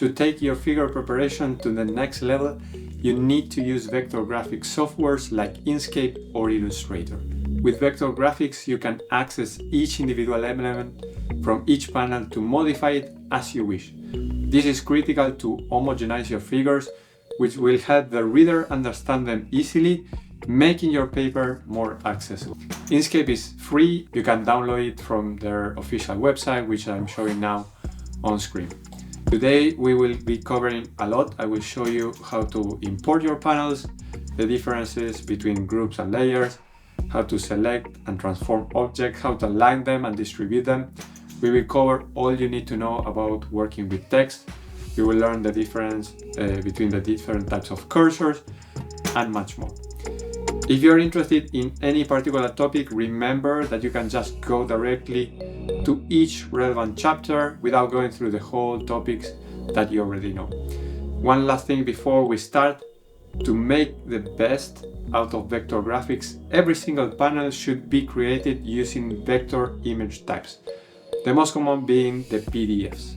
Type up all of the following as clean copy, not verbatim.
To take your figure preparation to the next level, you need to use vector graphics softwares like Inkscape or Illustrator. With vector graphics, you can access each individual element from each panel to modify it as you wish. This is critical to homogenize your figures, which will help the reader understand them easily, making your paper more accessible. Inkscape is free. You can download it from their official website, which I'm showing now on screen. Today we will be covering a lot. I will show you how to import your panels, the differences between groups and layers, how to select and transform objects, how to align them and distribute them. We will cover all you need to know about working with text. You will learn the difference between the different types of cursors and much more. If you're interested in any particular topic, remember that you can just go directly to each relevant chapter without going through the whole topics that you already know. One last thing before we start: to make the best out of vector graphics, every single panel should be created using vector image types, the most common being the PDFs.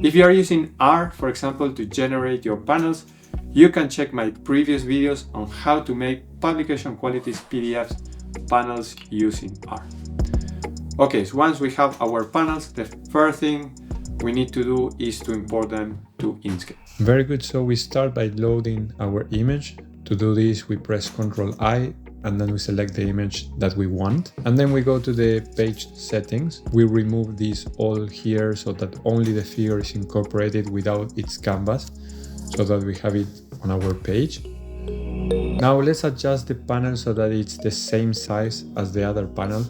If you are using R, for example, to generate your panels, you can check my previous videos on how to make publication quality PDFs panels using R. Okay, so once we have our panels, the first thing we need to do is to import them to Inkscape. Very good, so we start by loading our image. To do this, we press Ctrl-I and then we select the image that we want. And then we go to the page settings. We remove this all here so that only the figure is incorporated without its canvas, so that we have it on our page. Now let's adjust the panel so that it's the same size as the other panel.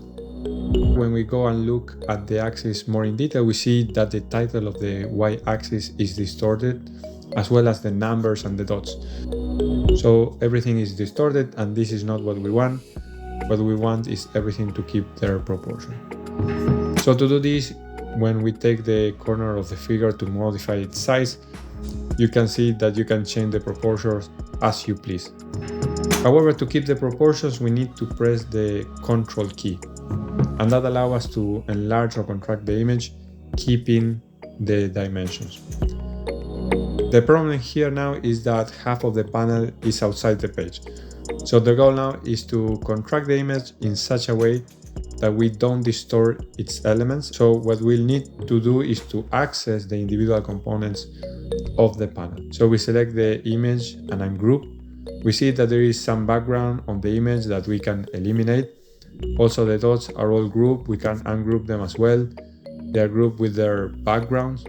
When we go and look at the axis more in detail, we see that the title of the y-axis is distorted, as well as the numbers and the dots. So everything is distorted, and this is not what we want. What we want is everything to keep their proportion. So to do this, when we take the corner of the figure to modify its size, you can see that you can change the proportions as you please. However, to keep the proportions, we need to press the Ctrl key, and that allows us to enlarge or contract the image, keeping the dimensions. The problem here now is that half of the panel is outside the page. So the goal now is to contract the image in such a way that we don't distort its elements. So what we'll need to do is to access the individual components of the panel. So we select the image and ungroup. We see that there is some background on the image that we can eliminate. Also, the dots are all grouped. We can ungroup them as well. They are grouped with their backgrounds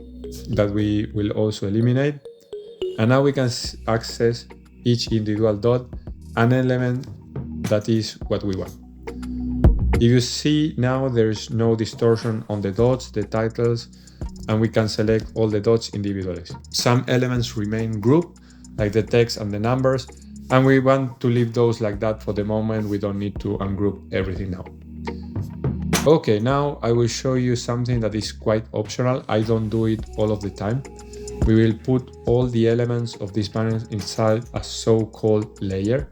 that we will also eliminate. And now we can access each individual dot, an element that is what we want. If you see now, there is no distortion on the dots, the titles, and we can select all the dots individually. Some elements remain grouped, like the text and the numbers, and we want to leave those like that for the moment. We don't need to ungroup everything now. Okay, now I will show you something that is quite optional. I don't do it all of the time. We will put all the elements of this panel inside a so-called layer.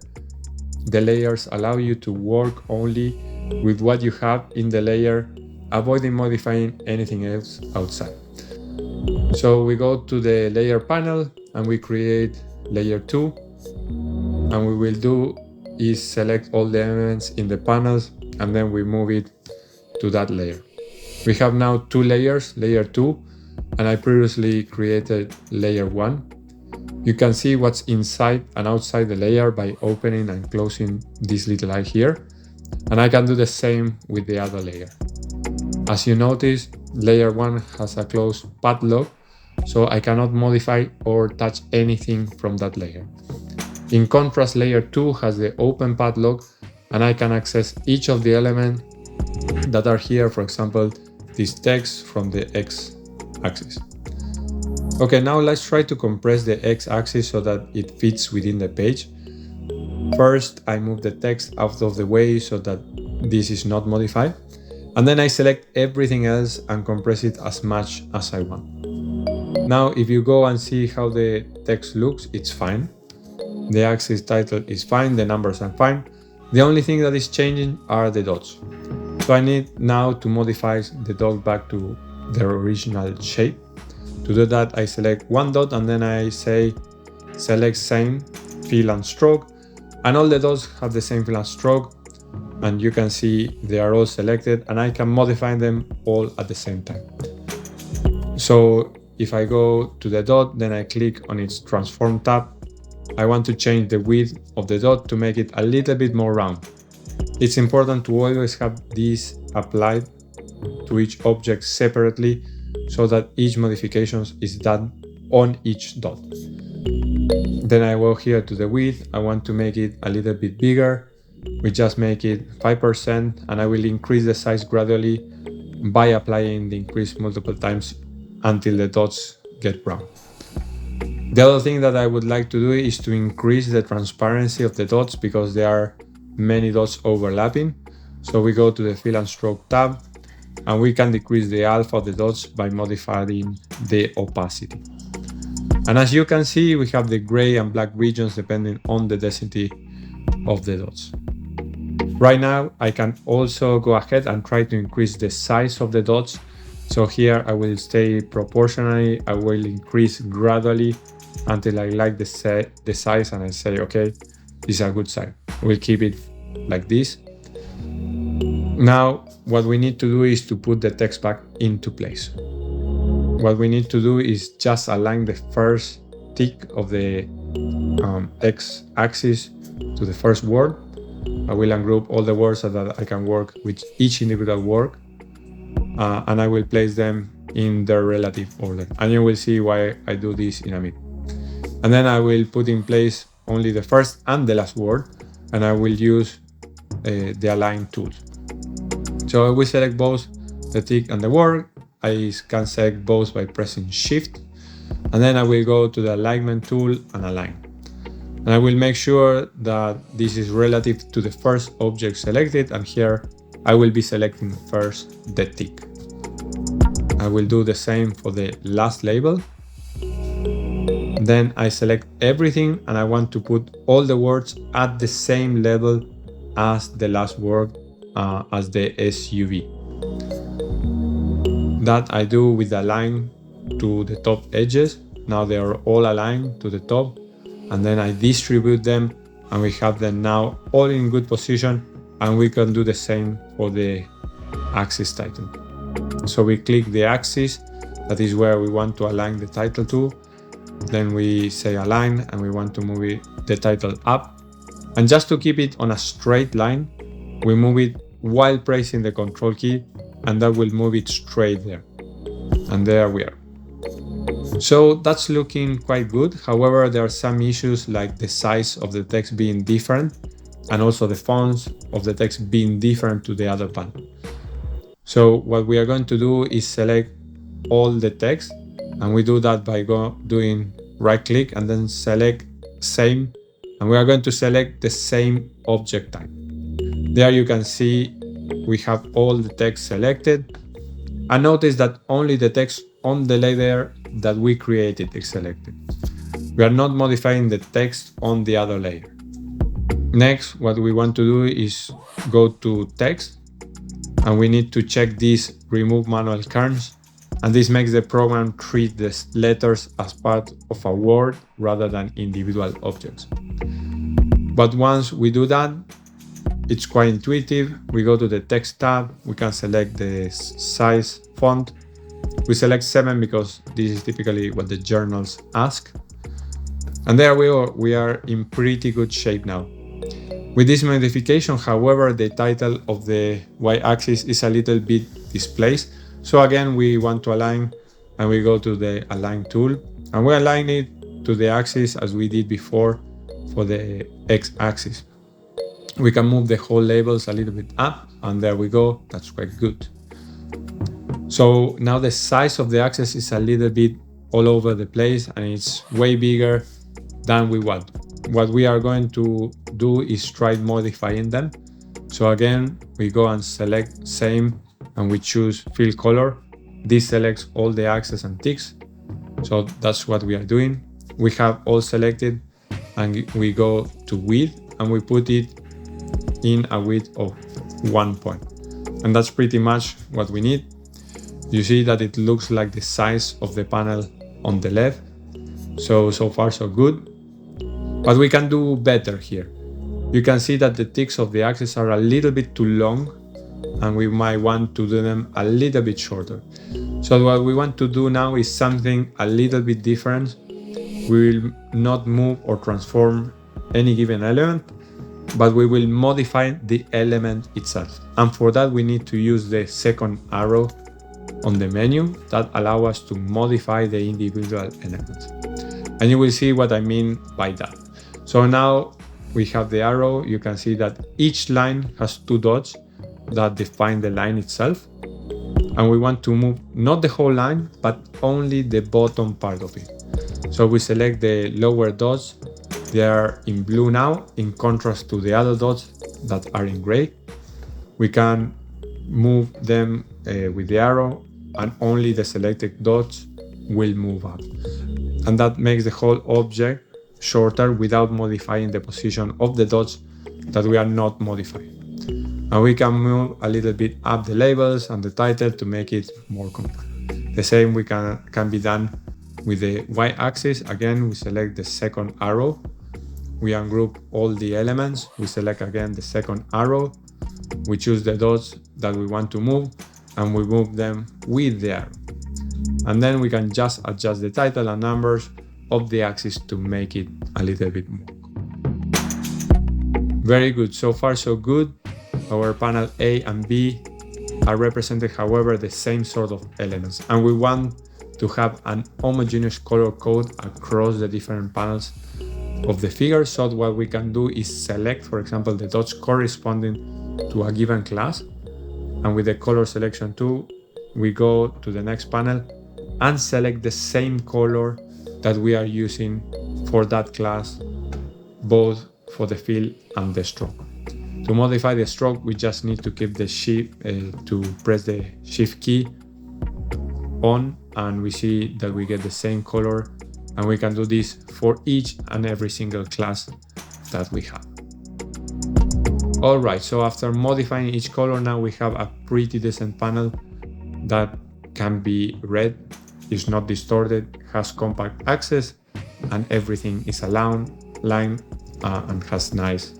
The layers allow you to work only with what you have in the layer, avoiding modifying anything else outside. So we go to the layer panel and we create layer 2, and we will do is select all the elements in the panels, and then we move it to that layer. We have now two layers, layer 2, and I previously created layer 1. You can see what's inside and outside the layer by opening and closing this little eye here, and I can do the same with the other layer. As you notice, layer 1 has a closed padlock, so I cannot modify or touch anything from that layer. In contrast, layer 2 has the open padlock, and I can access each of the elements that are here, for example, this text from the x-axis. Okay, now let's try to compress the x-axis so that it fits within the page. First, I move the text out of the way so that this is not modified. And then I select everything else and compress it as much as I want. Now, if you go and see how the text looks, it's fine. The axis title is fine, the numbers are fine. The only thing that is changing are the dots. So I need now to modify the dot back to their original shape. To do that, I select one dot and then I say select same fill and stroke, and all the dots have the same fill and stroke, and you can see they are all selected, and I can modify them all at the same time. So if I go to the dot, then I click on its transform tab. I want to change the width of the dot to make it a little bit more round. It's important to always have this applied to each object separately so that each modification is done on each dot. Then I go here to the width. I want to make it a little bit bigger. We just make it 5%, and I will increase the size gradually by applying the increase multiple times until the dots get round. The other thing that I would like to do is to increase the transparency of the dots because there are many dots overlapping. So we go to the fill and stroke tab, and we can decrease the alpha of the dots by modifying the opacity. And as you can see, we have the gray and black regions depending on the density of the dots. Right now, I can also go ahead and try to increase the size of the dots. So here I will stay proportionally. I will increase gradually until I like the size, and I say, okay, this is a good size. We'll keep it like this. Now, what we need to do is to put the text back into place. What we need to do is just align the first tick of the x-axis to the first word. I will ungroup all the words so that I can work with each individual word, and I will place them in their relative order. And you will see why I do this in a minute. And then I will put in place only the first and the last word, and I will use the align tool. So I will select both the tick and the word. I can select both by pressing Shift, and then I will go to the alignment tool and align. And I will make sure that this is relative to the first object selected, and here I will be selecting first the tick. I will do the same for the last label. Then I select everything, and I want to put all the words at the same level as the last word, as the SUV. That I do with the line to the top edges. Now they are all aligned to the top, and then I distribute them, and we have them now all in good position, and we can do the same for the axis title. So we click the axis, that is where we want to align the title to. Then we say align, and we want to move the title up. And just to keep it on a straight line, we move it while pressing the control key, and that will move it straight there. And there we are. So that's looking quite good. However, there are some issues like the size of the text being different, and also the fonts of the text being different to the other panel. So what we are going to do is select all the text, and we do that by doing right click and then select same, and we are going to select the same object type. There you can see we have all the text selected, and notice that only the text on the layer that we created is selected. We are not modifying the text on the other layer. Next, what we want to do is go to text, and we need to check this remove manual kerns, and this makes the program treat the letters as part of a word rather than individual objects. But once we do that, it's quite intuitive. We go to the text tab, we can select the size font. We select 7 because this is typically what the journals ask. And there we are in pretty good shape now. With this modification, however, the title of the y-axis is a little bit displaced. So again, we want to align, and we go to the align tool, and we align it to the axis as we did before for the x-axis. We can move the whole labels a little bit up, and there we go. That's quite good. So now the size of the axis is a little bit all over the place, and it's way bigger than we want. What we are going to do is try modifying them. So again, we go and select same, and we choose fill color. This selects all the axes and ticks. So that's what we are doing. We have all selected, and we go to width, and we put it in a width of 1 point. And that's pretty much what we need. You see that it looks like the size of the panel on the left. So far so good. But we can do better here. You can see that the ticks of the axes are a little bit too long, and we might want to do them a little bit shorter. So what we want to do now is something a little bit different. We will not move or transform any given element, but we will modify the element itself. And for that we need to use the second arrow on the menu that allows us to modify the individual elements. And you will see what I mean by that. So now we have the arrow. You can see that each line has two dots that define the line itself. And we want to move not the whole line, but only the bottom part of it. So we select the lower dots. They are in blue now, in contrast to the other dots that are in gray. We can move them with the arrow, and only the selected dots will move up. And that makes the whole object shorter without modifying the position of the dots that we are not modifying. And we can move a little bit up the labels and the title to make it more compact. The same can be done with the y-axis. Again, we select the second arrow. We ungroup all the elements. We select again the second arrow. We choose the dots that we want to move, and we move them with the arrow. And then we can just adjust the title and numbers of the axis to make it a little bit more. Very good, so far so good. Our panel A and B are represented, however, the same sort of elements, and we want to have an homogeneous color code across the different panels of the figure. So what we can do is select, for example, the dots corresponding to a given class, and with the color selection tool we go to the next panel and select the same color that we are using for that class, both for the fill and the stroke. To modify the stroke, we just need to keep the shift to press the shift key on, and we see that we get the same color, and we can do this for each and every single class that we have. Alright, so after modifying each color, now we have a pretty decent panel that can be read, is not distorted, has compact access, and everything is aligned and has nice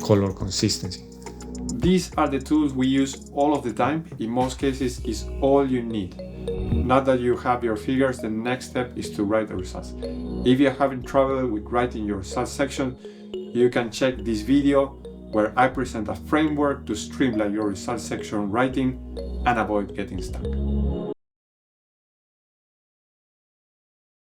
color consistency. These are the tools we use all of the time. In most cases, is all you need. Now that you have your figures, the next step is to write the results. If you're having trouble with writing your results section, you can check this video where I present a framework to streamline your results section writing and avoid getting stuck.